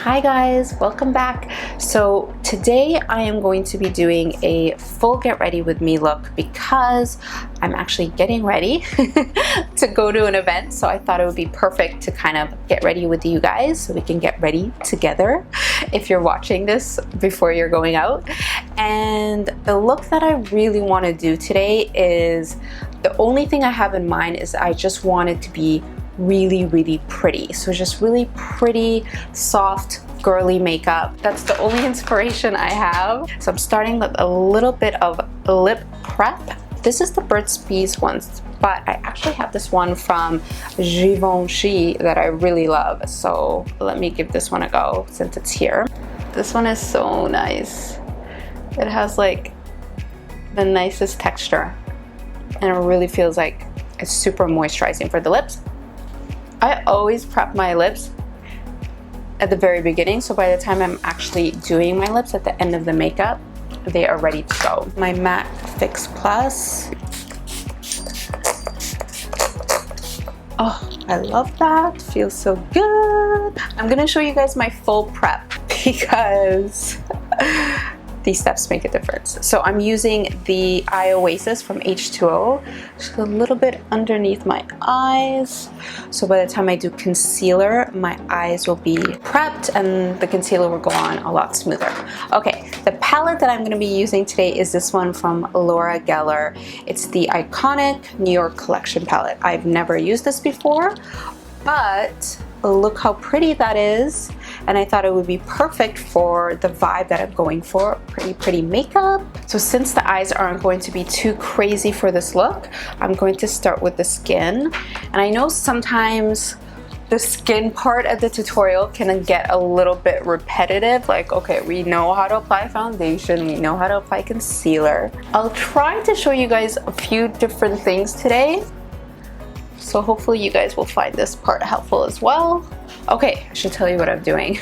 Hi guys, welcome back. So today I am going to be doing a full get ready with me look because I'm actually getting ready to go to an event. So I thought it would be perfect to kind of get ready with you guys so we can get ready together if you're watching this before you're going out. And the look that I really want to do today is, the only thing I have in mind is I just want it to be really pretty. So just really pretty, soft, girly makeup. That's the only inspiration I have. So I'm starting with a little bit of lip prep. This is the Burt's Bees ones, but I actually have this one from Givenchy that I really love. So let me give this one a go since it's here. This one is so nice. It has like the nicest texture and it really feels like it's super moisturizing for the lips. I always prep my lips at the very beginning, so by the time I'm actually doing my lips at the end of the makeup, they are ready to go. My Matte Fix Plus. Oh, I love that. Feels so good. I'm gonna show you guys my full prep because these steps make a difference. So I'm using the Eye Oasis from H2O, just a little bit underneath my eyes. So by the time I do concealer, my eyes will be prepped and the concealer will go on a lot smoother. Okay, the palette that I'm going to be using today is this one from Laura Geller. It's the iconic New York Collection palette. I've never used this before, but look how pretty that is, and I thought it would be perfect for the vibe that I'm going for. Pretty makeup. So since the eyes aren't going to be too crazy for this look, I'm going to start with the skin. And I know sometimes the skin part of the tutorial can get a little bit repetitive, like, okay, we know how to apply foundation, we know how to apply concealer. I'll try to show you guys a few different things today, so hopefully you guys will find this part helpful as well. Okay, I should tell you what I'm doing.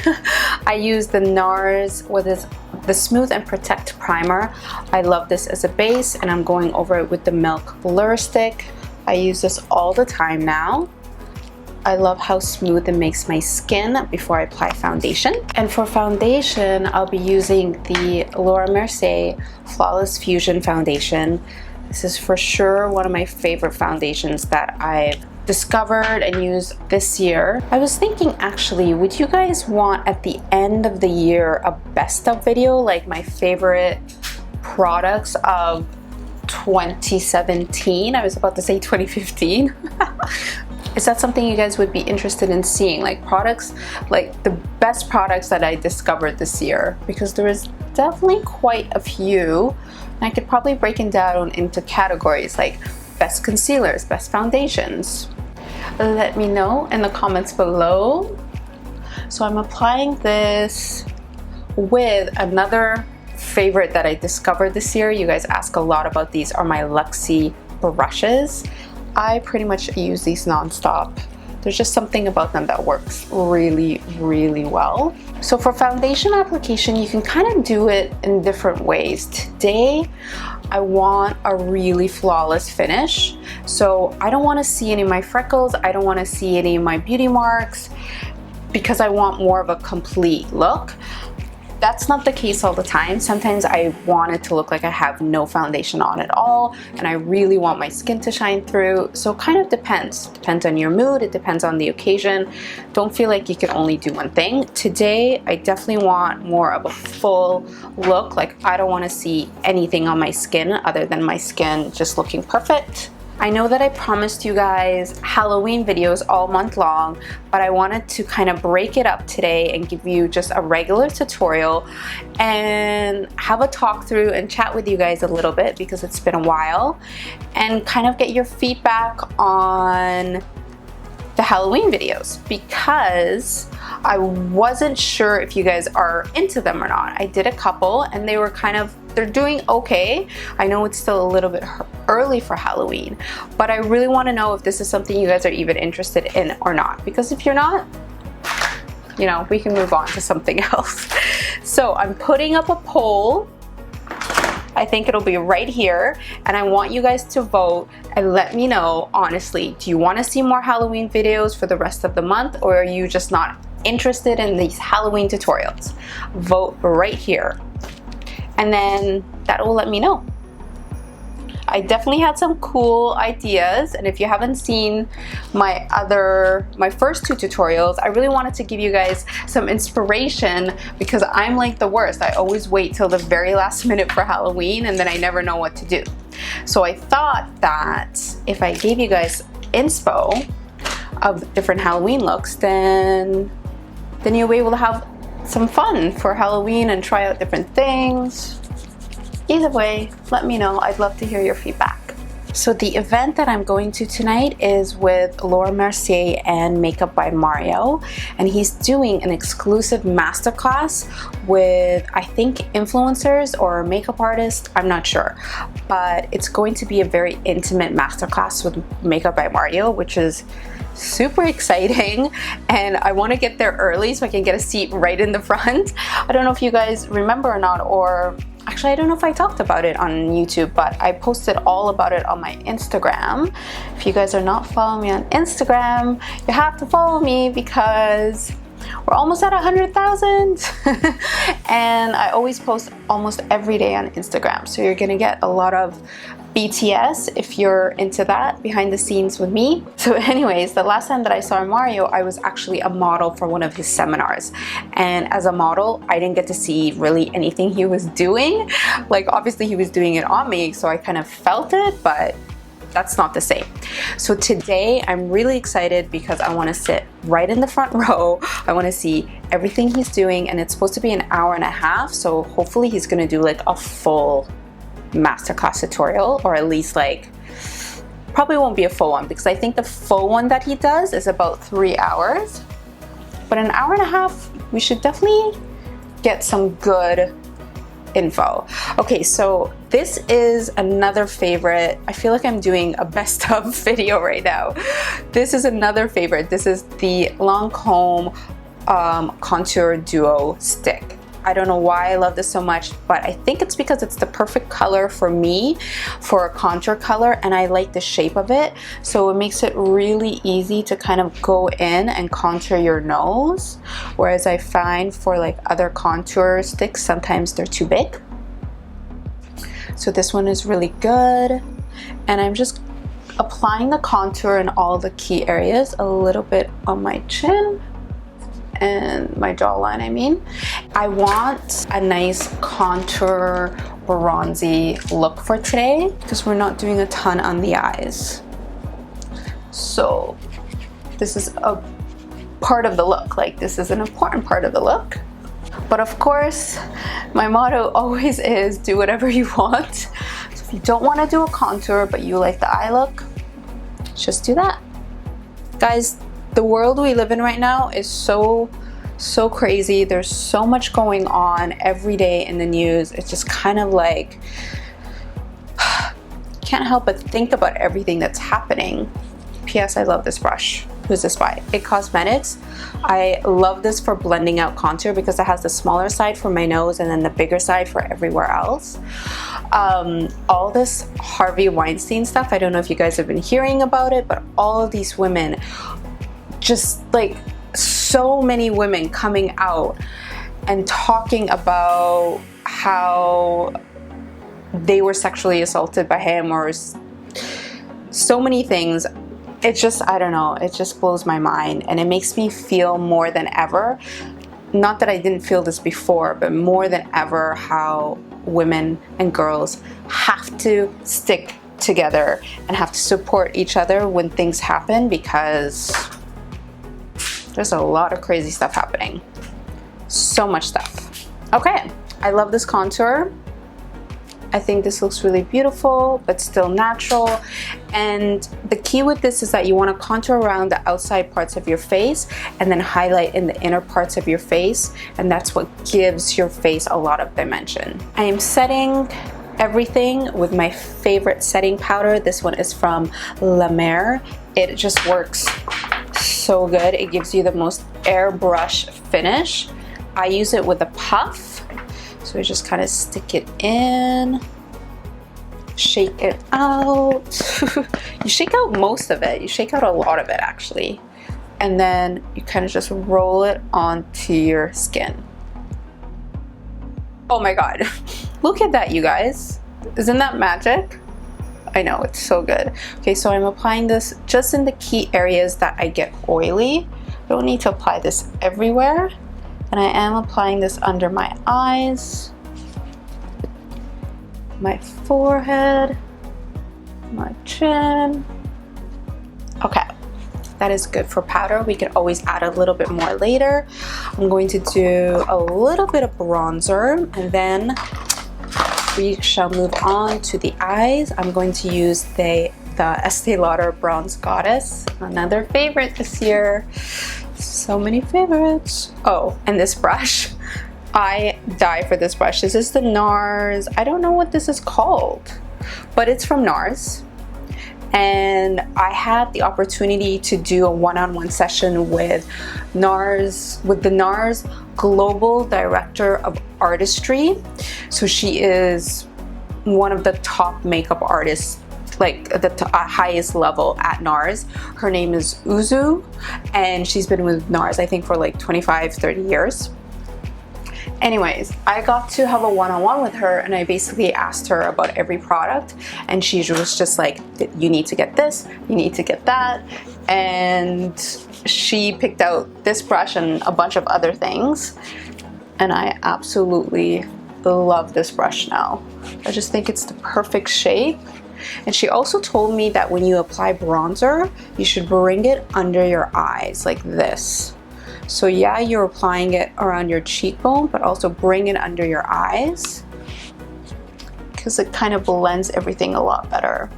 I use the NARS, what is the Smooth and Protect Primer. I love this as a base, and I'm going over it with the Milk Blur Stick. I use this all the time now. I love how smooth it makes my skin before I apply foundation. And for foundation, I'll be using the Laura Mercier Flawless Fusion Foundation. This is for sure one of my favorite foundations that I've discovered and used this year. I was thinking, actually, would you guys want at the end of the year a best of video, like my favorite products of 2017? I was about to say 2015. Is that something you guys would be interested in seeing? Like products, like the best products that I discovered this year? Because there is definitely quite a few. And I could probably break it down into categories like best concealers, best foundations. Let me know in the comments below. So I'm applying this with another favorite that I discovered this year. You guys ask a lot about these, are my Luxie brushes. I pretty much use these nonstop. There's just something about them that works really well. So for foundation application, you can kind of do it in different ways. Today, I want a really flawless finish. So I don't want to see any of my freckles. I don't want to see any of my beauty marks because I want more of a complete look. That's not the case all the time. Sometimes I want it to look like I have no foundation on at all, and I really want my skin to shine through. So it kind of depends. Depends on your mood, it depends on the occasion. Don't feel like you can only do one thing. Today, I definitely want more of a full look. Like, I don't want to see anything on my skin other than my skin just looking perfect. I know that I promised you guys Halloween videos all month long, but I wanted to kind of break it up today and give you just a regular tutorial and have a talk through and chat with you guys a little bit because it's been a while, and kind of get your feedback on the Halloween videos because I wasn't sure if you guys are into them or not. I did a couple and they were they're doing okay. I know it's still a little bit early for Halloween, but I really want to know if this is something you guys are even interested in or not, because if you're not, you know, we can move on to something else. So I'm putting up a poll. I think it'll be right here, and I want you guys to vote and let me know honestly, do you want to see more Halloween videos for the rest of the month, or are you just not interested in these Halloween tutorials, vote right here. And then that will let me know. I definitely had some cool ideas, and if you haven't seen my first 2 tutorials, I really wanted to give you guys some inspiration because I'm like the worst. I always wait till the very last minute for Halloween and then I never know what to do. So I thought that if I gave you guys inspo of different Halloween looks, then you'll be able to have some fun for Halloween and try out different things. Either way, let me know. I'd love to hear your feedback. So the event that I'm going to tonight is with Laura Mercier and Makeup by Mario, and he's doing an exclusive masterclass with, I think, influencers or makeup artists, I'm not sure, but it's going to be a very intimate masterclass with Makeup by Mario, which is super exciting, and I want to get there early so I can get a seat right in the front. I don't know if you guys remember or not, or actually I don't know if I talked about it on YouTube, but I posted all about it on my Instagram. If you guys are not following me on Instagram, you have to follow me because we're almost at 100,000 and I always post almost every day on Instagram, so you're gonna get a lot of BTS if you're into that, behind the scenes with me. So anyways, the last time that I saw Mario, I was actually a model for one of his seminars, and as a model I didn't get to see really anything he was doing. Like, obviously he was doing it on me, so I kind of felt it, but that's not the same. So today I'm really excited because I want to sit right in the front row. I want to see everything he's doing, and it's supposed to be an hour and a half, so hopefully he's going to do like a full masterclass tutorial, or at least like, probably won't be a full one because I think the full one that he does is about 3 hours, but an hour and a half we should definitely get some good info. Okay, so this is another favorite. I feel like I'm doing a best of video right now. This is another favorite. This is the Lancome Contour Duo Stick. I don't know why I love this so much, but I think it's because it's the perfect color for me for a contour color, and I like the shape of it, so it makes it really easy to kind of go in and contour your nose, whereas I find for like other contour sticks sometimes they're too big. So this one is really good, and I'm just applying the contour in all the key areas, a little bit on my chin and my jawline. I want a nice contour bronzy look for today because we're not doing a ton on the eyes. So this is a part of the look, like this is an important part of the look. But of course, my motto always is do whatever you want. So if you don't want to do a contour but you like the eye look, just do that. Guys, the world we live in right now is so crazy. There's so much going on every day in the news. It's just kind of like, can't help but think about everything that's happening. P.S. I love this brush. Who's this by? It Cosmetics. I love this for blending out contour because it has the smaller side for my nose and then the bigger side for everywhere else. All this Harvey Weinstein stuff, I don't know if you guys have been hearing about it, but all of these women, just like so many women coming out and talking about how they were sexually assaulted by him, or so many things. It just, I don't know, it just blows my mind, and it makes me feel more than ever, not that I didn't feel this before, but more than ever how women and girls have to stick together and have to support each other when things happen, because there's a lot of crazy stuff happening. So much stuff. Okay, I love this contour. I think this looks really beautiful, but still natural. And the key with this is that you want to contour around the outside parts of your face and then highlight in the inner parts of your face. And that's what gives your face a lot of dimension. I am setting everything with my favorite setting powder. This one is from La Mer. It just works so good. It gives you the most airbrush finish. I use it with a puff. So I just kind of stick it in, shake it out. You shake out most of it. You shake out a lot of it actually. and then you kind of just roll it onto your skin. Oh my god, look at that, you guys. Isn't that magic? I know, it's so good. Okay, so I'm applying this just in the key areas that I get oily. I don't need to apply this everywhere. And I am applying this under my eyes, my forehead, my chin. Okay, that is good for powder. We can always add a little bit more later. I'm going to do a little bit of bronzer, and then we shall move on to the eyes. I'm going to use the Estee Lauder Bronze Goddess, another favorite this year. So many favorites. Oh, and this brush. I die for this brush. This is the NARS. I don't know what this is called, but it's from NARS. And I had the opportunity to do a one-on-one session with the NARS Global Director of Artistry. So she is one of the top makeup artists, like at the highest level at NARS. Her name is Uzu, and she's been with NARS I think for like 25-30 years. Anyways, I got to have a one-on-one with her, and I basically asked her about every product, and she was just like, you need to get this, you need to get that, and she picked out this brush and a bunch of other things, and I absolutely love this brush now. I just think it's the perfect shape. And she also told me that when you apply bronzer, you should bring it under your eyes like this. So yeah, you're applying it around your cheekbone, but also bring it under your eyes because it kind of blends everything a lot better.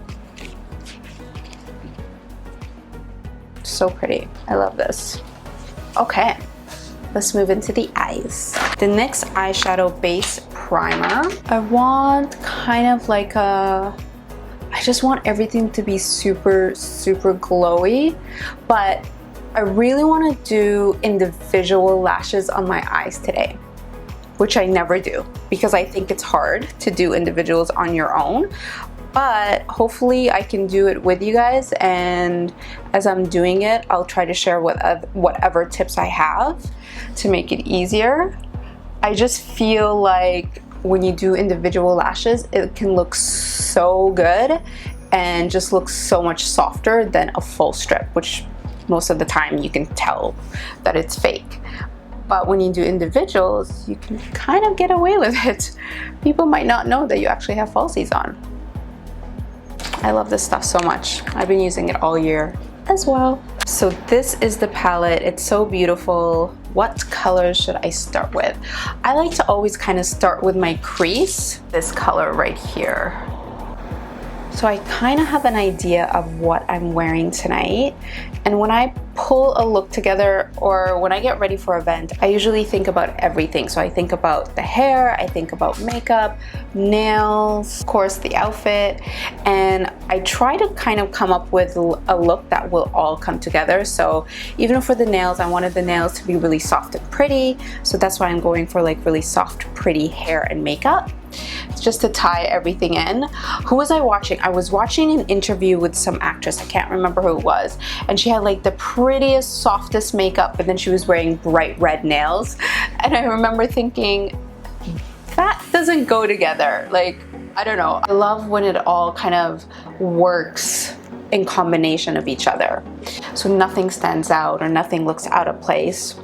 So pretty. I love this. Okay, let's move into the eyes. The next eyeshadow base primer, I want kind of like I just want everything to be super glowy, but I really want to do individual lashes on my eyes today, which I never do because I think it's hard to do individuals on your own. But hopefully I can do it with you guys, and as I'm doing it, I'll try to share whatever tips I have to make it easier. I just feel like when you do individual lashes, it can look so good and just looks so much softer than a full strip, which most of the time you can tell that it's fake. But when you do individuals, you can kind of get away with it. People might not know that you actually have falsies on. I love this stuff so much. I've been using it all year as well. So this is the palette. It's so beautiful. What color should I start with? I like to always kind of start with my crease, this color right here. So I kind of have an idea of what I'm wearing tonight, and when I pull a look together or when I get ready for an event, I usually think about everything. So I think about the hair, I think about makeup, nails, of course the outfit, and I try to kind of come up with a look that will all come together. So even for the nails, I wanted the nails to be really soft and pretty, so that's why I'm going for like really soft, pretty hair and makeup, just to tie everything in. Who was I watching? I was watching an interview with some actress, I can't remember who it was, and she had like the prettiest, softest makeup, but then she was wearing bright red nails, and I remember thinking, that doesn't go together. Like, I don't know. I love when it all kind of works in combination of each other, so nothing stands out or nothing looks out of place.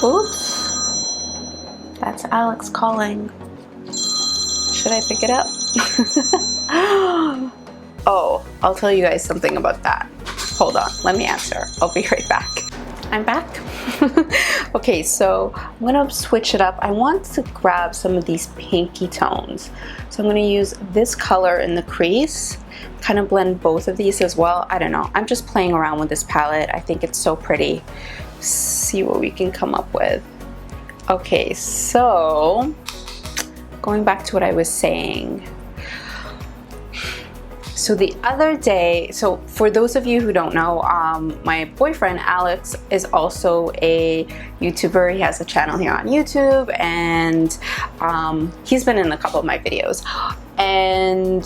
Oops, that's Alex calling. Should I pick it up? Oh, I'll tell you guys something about that. Hold on, let me answer. I'll be right back. I'm back. Okay, so I'm gonna switch it up. I want to grab some of these pinky tones. So I'm gonna use this color in the crease, kind of blend both of these as well. I don't know, I'm just playing around with this palette. I think it's so pretty. See what we can come up with. Okay, so going back to what I was saying. So the other day, so for those of you who don't know, my boyfriend Alex is also a YouTuber. He has a channel here on YouTube, and he's been in a couple of my videos. And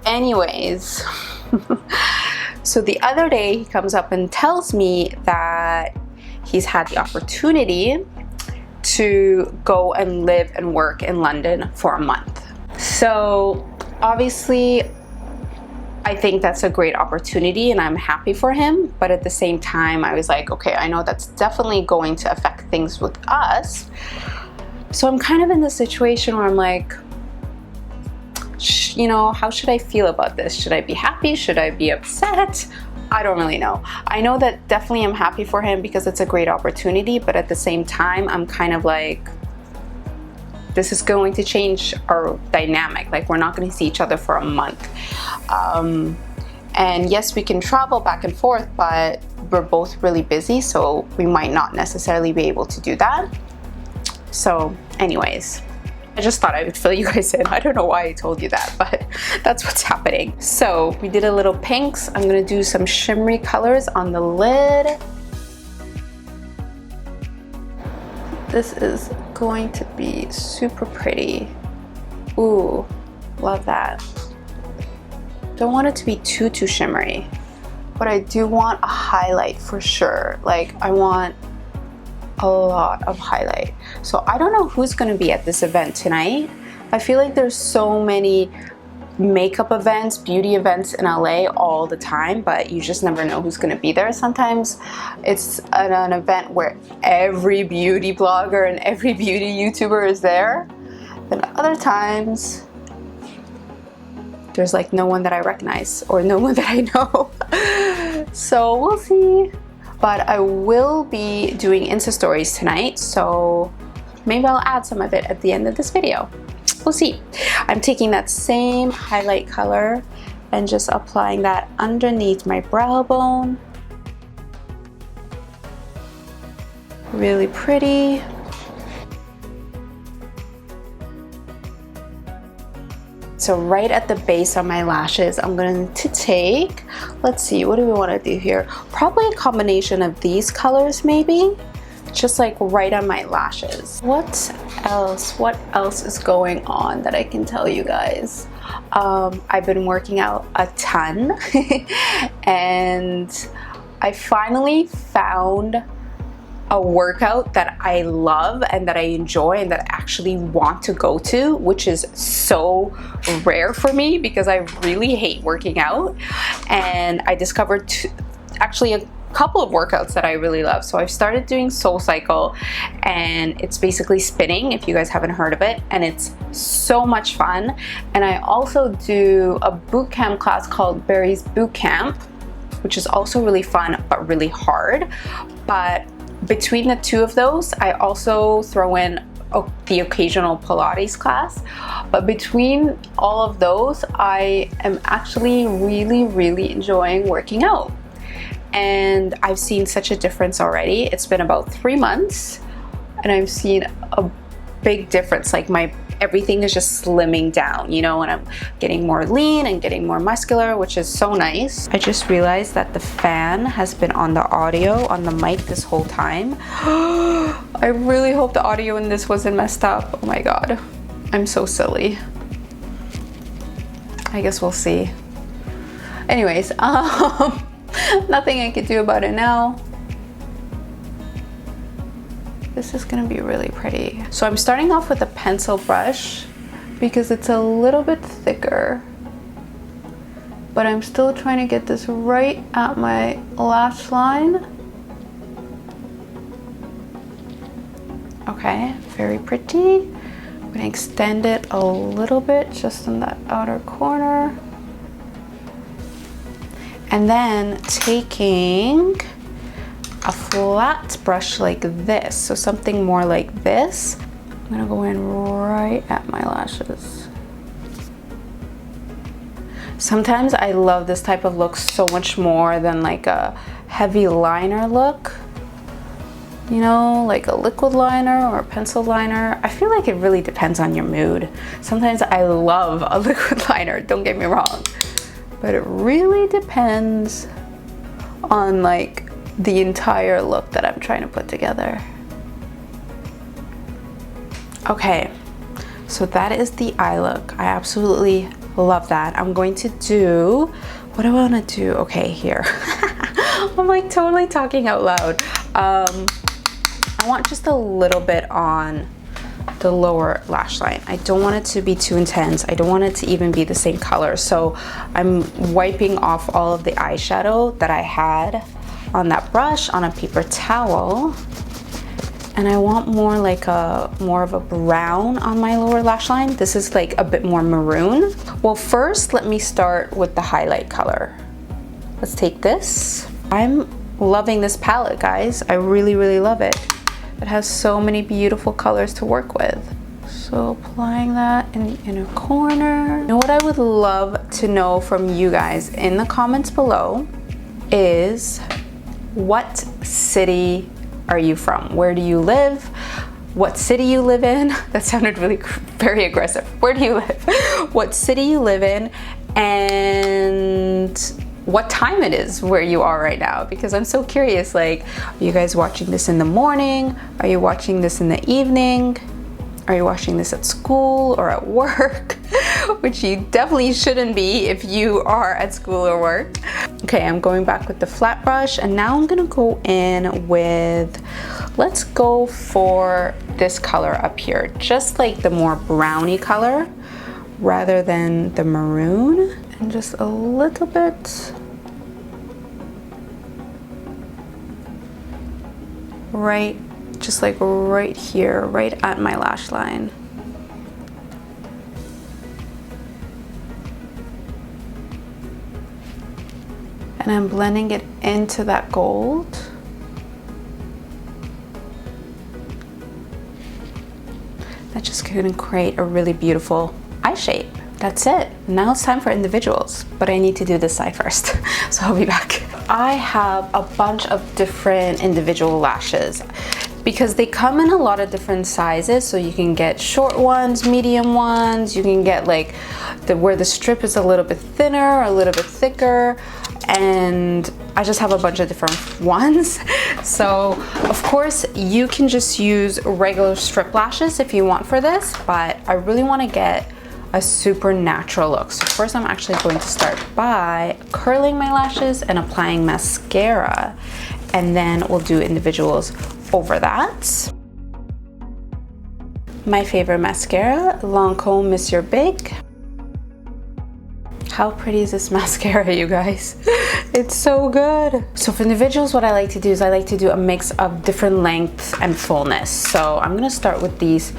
anyways, So the other day he comes up and tells me that he's had the opportunity to go and live and work in London for a month. So obviously I think that's a great opportunity and I'm happy for him, but at the same time I was like, okay, I know that's definitely going to affect things with us. So I'm kind of in the situation where I'm like, you know, how should I feel about this? Should I be happy? Should I be upset? I don't really know. I know that definitely I'm happy for him because it's a great opportunity, but at the same time, I'm kind of like, this is going to change our dynamic. Like, we're not going to see each other for a month. And yes, we can travel back and forth, but we're both really busy, so we might not necessarily be able to do that. So anyways, I just thought I would fill you guys in. I don't know why I told you that, but that's what's happening. So we did a little pinks. I'm gonna do some shimmery colors on the lid. This is going to be super pretty. Ooh, love that. Don't want it to be too shimmery, but I do want a highlight for sure. Like, I want a lot of highlight. So I don't know who's going to be at this event tonight. I feel like there's so many makeup events, beauty events in LA all the time, but you just never know who's going to be there. Sometimes it's an event where every beauty blogger and every beauty YouTuber is there. Then other times there's like no one that I recognize or no one that I know. So we'll see. But I will be doing Insta stories tonight, so maybe I'll add some of it at the end of this video. We'll see. I'm taking that same highlight color and just applying that underneath my brow bone. Really pretty. So right at the base of my lashes, I'm going to take, let's see, what do we want to do here? Probably a combination of these colors maybe, just like right on my lashes. What else is going on that I can tell you guys? I've been working out a ton and I finally found a workout that I love and that I enjoy and that I actually want to go to, which is so rare for me because I really hate working out. And I discovered actually a couple of workouts that I really love. So I've started doing xoxo, and it's basically spinning, if you guys haven't heard of it, and it's so much fun. And I also do a boot camp class called Barry's Boot Camp, which is also really fun but really hard. But between the two of those, I also throw in the occasional Pilates class. But between all of those, I am actually really enjoying working out. And I've seen such a difference already. It's been about 3 months and I've seen a big difference. Like, everything is just slimming down, you know, and I'm getting more lean and getting more muscular, which is so nice. I just realized that the fan has been on the audio, on the mic this whole time. I really hope the audio in this wasn't messed up. Oh my God, I'm so silly. I guess we'll see. Anyways, nothing I could do about it now. This is gonna be really pretty. So I'm starting off with a pencil brush because it's a little bit thicker, but I'm still trying to get this right at my lash line. Okay, very pretty. I'm gonna extend it a little bit just in that outer corner. And then taking a flat brush like this, so something more like this, I'm gonna go in right at my lashes. Sometimes I love this type of look so much more than like a heavy liner look. You know, like a liquid liner or a pencil liner. I feel like it really depends on your mood. Sometimes I love a liquid liner, don't get me wrong. But it really depends on like the entire look that I'm trying to put together. Okay, so that is the eye look. I absolutely love that. I'm going to do what do I want to do? Okay, here. I'm like totally talking out loud. I want just a little bit on the lower lash line. I don't want it to be too intense. I don't want it to even be the same color. So I'm wiping off all of the eyeshadow that I had on that brush on a paper towel. And I want more of a brown on my lower lash line. This is like a bit more maroon. Well, first, let me start with the highlight color. Let's take this. I'm loving this palette, guys. I really, really love it. It has so many beautiful colors to work with. So applying that in the inner corner. You know what I would love to know from you guys in the comments below is, what city are you from? Where do you live? What city you live in? That sounded really very aggressive. Where do you live? What city you live in, and what time it is where you are right now, because I'm so curious. Like, are you guys watching this in the morning? Are you watching this in the evening? Are you watching this at school or at work? Which you definitely shouldn't be if you are at school or work. Okay, I'm going back with the flat brush, and now I'm gonna go in with, let's go for this color up here, just like the more browny color rather than the maroon, and just a little bit right, just like right here, right at my lash line. And I'm blending it into that gold. That's just gonna create a really beautiful eye shape. That's it. Now it's time for individuals, but I need to do this side first, so I'll be back. I have a bunch of different individual lashes because they come in a lot of different sizes. So you can get short ones, medium ones, you can get like where the strip is a little bit thinner, a little bit thicker, and I just have a bunch of different ones. So of course you can just use regular strip lashes if you want for this, but I really want to get a super natural look. So first I'm actually going to start by curling my lashes and applying mascara, and then we'll do individuals over that. My favorite mascara, Lancome Monsieur Big. How pretty is this mascara, you guys? It's so good. So for individuals, what I like to do is I like to do a mix of different lengths and fullness. So I'm gonna start with these.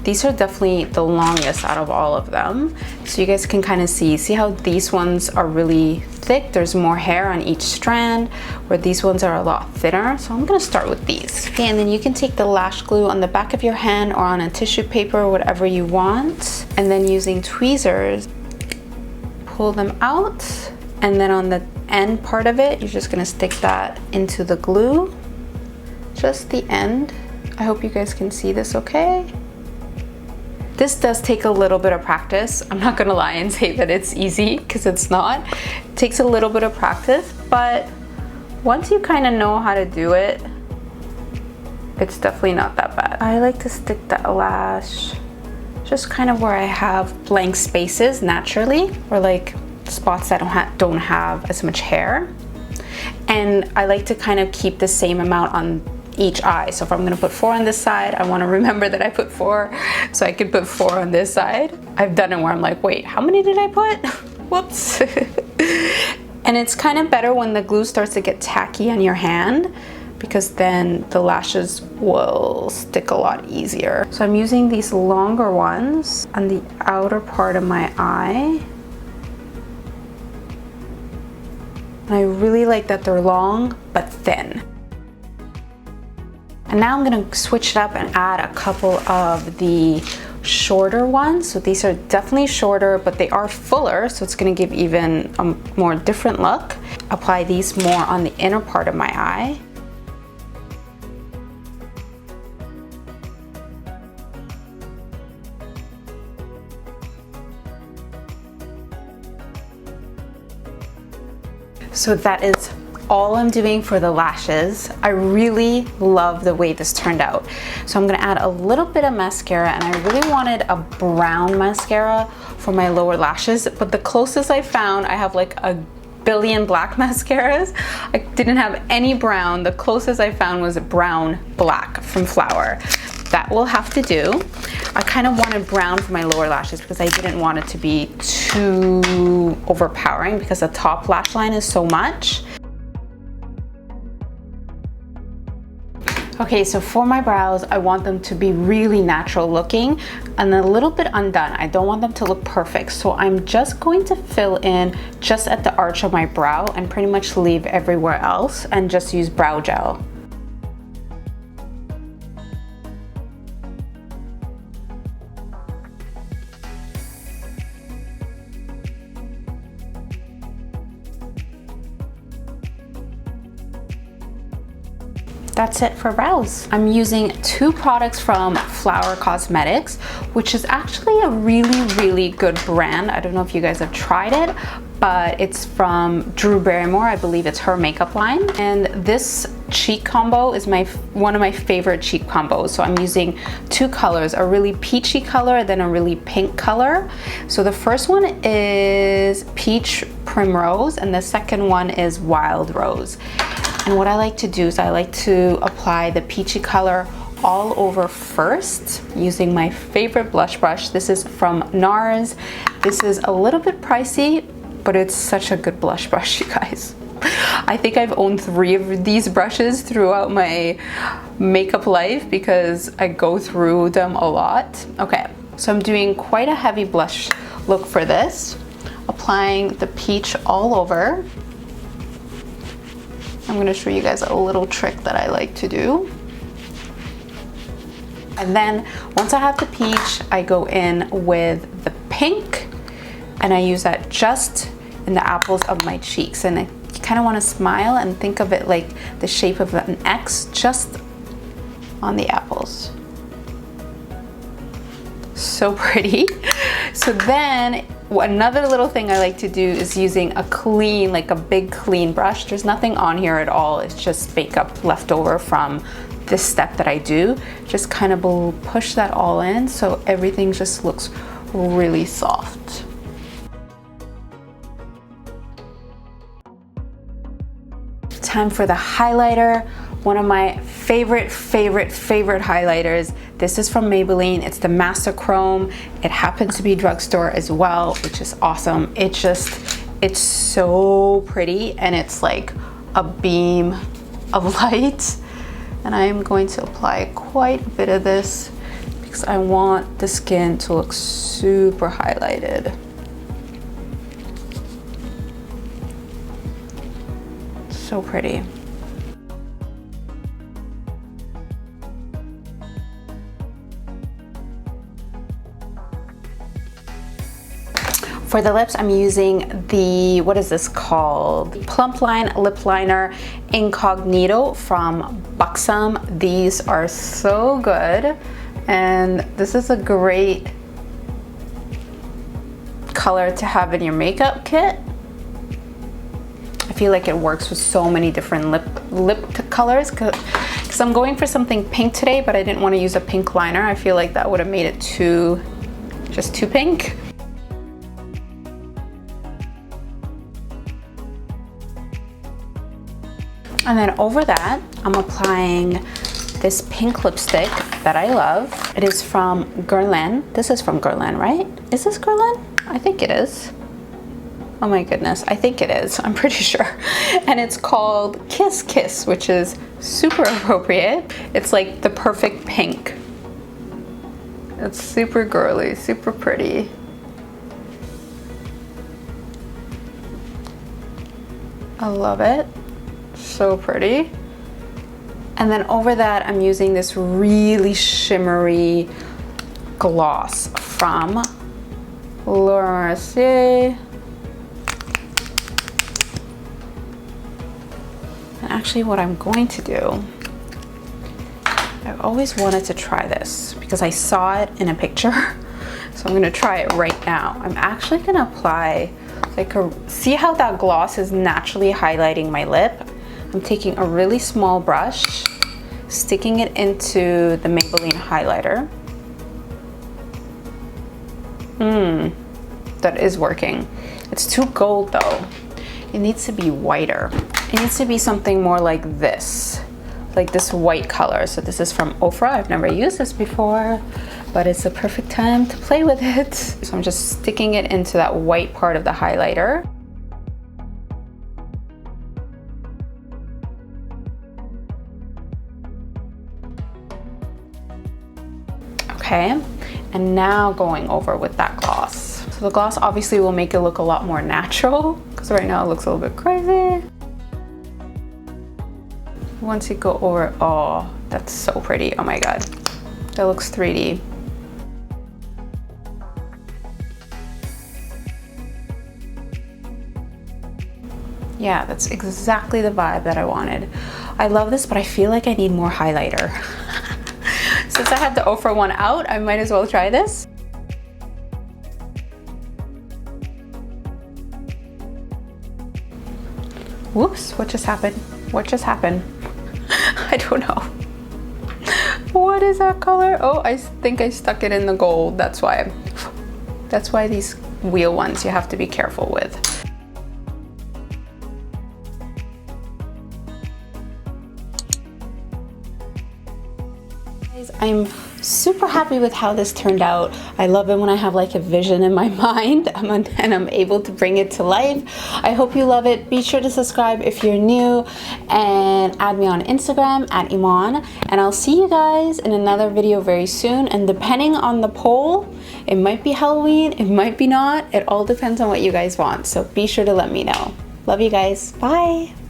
These are definitely the longest out of all of them. So you guys can kind of see how these ones are really thick. There's more hair on each strand, where these ones are a lot thinner. So I'm gonna start with these. Okay, and then you can take the lash glue on the back of your hand or on a tissue paper, whatever you want. And then using tweezers, pull them out. And then on the end part of it, you're just gonna stick that into the glue. Just the end. I hope you guys can see this okay. This does take a little bit of practice. I'm not gonna lie and say that it's easy, because it's not. It takes a little bit of practice, but once you kind of know how to do it, it's definitely not that bad. I like to stick that lash just kind of where I have blank spaces naturally, or like spots that don't have as much hair. And I like to kind of keep the same amount on each eye. So if I'm gonna put 4 on this side, I wanna remember that I put 4, so I could put 4 on this side. I've done it where I'm like, wait, how many did I put? Whoops. And it's kind of better when the glue starts to get tacky on your hand, because then the lashes will stick a lot easier. So I'm using these longer ones on the outer part of my eye. And I really like that they're long but thin. And now I'm gonna switch it up and add a couple of the shorter ones. So these are definitely shorter, but they are fuller, so it's gonna give even a more different look. Apply these more on the inner part of my eye. So that is all I'm doing for the lashes. I really love the way this turned out. So I'm gonna add a little bit of mascara, and I really wanted a brown mascara for my lower lashes, but the closest I found, I have like a billion black mascaras. I didn't have any brown. The closest I found was brown black from Flower. That will have to do. I kind of wanted brown for my lower lashes because I didn't want it to be too overpowering because the top lash line is so much. Okay, so for my brows, I want them to be really natural looking and a little bit undone. I don't want them to look perfect. So I'm just going to fill in just at the arch of my brow and pretty much leave everywhere else and just use brow gel. That's it for brows. I'm using 2 products from Flower Cosmetics, which is actually a really good brand. I don't know if you guys have tried it, but it's from Drew Barrymore. I believe it's her makeup line. And this cheek combo is one of my favorite cheek combos. So I'm using 2 colors, a really peachy color and then a really pink color. So the first one is Peach Primrose and the second one is Wild Rose. And what I like to do is I like to apply the peachy color all over first using my favorite blush brush. This is from NARS. This is a little bit pricey, but it's such a good blush brush, you guys. I think I've owned 3 of these brushes throughout my makeup life because I go through them a lot. Okay, so I'm doing quite a heavy blush look for this. Applying the peach all over. I'm going to show you guys a little trick that I like to do. And then once I have the peach, I go in with the pink and I use that just in the apples of my cheeks. And I kind of want to smile and think of it like the shape of an X just on the apples. So pretty. So then another little thing I like to do is using a clean, like a big clean brush. There's nothing on here at all. It's just makeup left over from this step that I do. Just kind of push that all in so everything just looks really soft. Time for the highlighter. One of my favorite highlighters. This is from Maybelline. It's the Master Chrome. It happens to be drugstore as well, which is awesome. It's so pretty and it's like a beam of light. And I am going to apply quite a bit of this because I want the skin to look super highlighted. So pretty. For the lips, I'm using the, what is this called? Plump Line Lip Liner Incognito from Buxom. These are so good. And this is a great color to have in your makeup kit. I feel like it works with so many different lip colors because I'm going for something pink today, but I didn't want to use a pink liner. I feel like that would have made it just too pink. And then over that, I'm applying this pink lipstick that I love. It is from Guerlain. This is from Guerlain, right? Is this Guerlain? I think it is. Oh my goodness, I think it is. I'm pretty sure. And it's called Kiss Kiss, which is super appropriate. It's like the perfect pink. It's super girly, super pretty. I love it. So pretty. And then over that, I'm using this really shimmery gloss from Laura Mercier. And actually what I'm going to do, I've always wanted to try this because I saw it in a picture. So I'm gonna try it right now. I'm actually gonna apply see how that gloss is naturally highlighting my lip? I'm taking a really small brush, sticking it into the Maybelline highlighter. That is working. It's too gold though. It needs to be whiter. It needs to be something more like this white color. So this is from Ofra. I've never used this before, but it's a perfect time to play with it. So I'm just sticking it into that white part of the highlighter. Okay, and now going over with that gloss. So the gloss obviously will make it look a lot more natural, because right now it looks a little bit crazy. Once you go over, oh, that's so pretty. Oh my God, that looks 3D. Yeah, that's exactly the vibe that I wanted. I love this, but I feel like I need more highlighter. Since I had the Ofra one out, I might as well try this. Whoops, what just happened? What just happened? I don't know. What is that color? Oh, I think I stuck it in the gold. That's why these wheel ones you have to be careful with. I'm super happy with how this turned out. I love it when I have like a vision in my mind and I'm able to bring it to life. I hope you love it. Be sure to subscribe if you're new and add me on Instagram at Eman, and I'll see you guys in another video very soon. And depending on the poll, it might be Halloween, it might be not. It all depends on what you guys want. So be sure to let me know. Love you guys. Bye.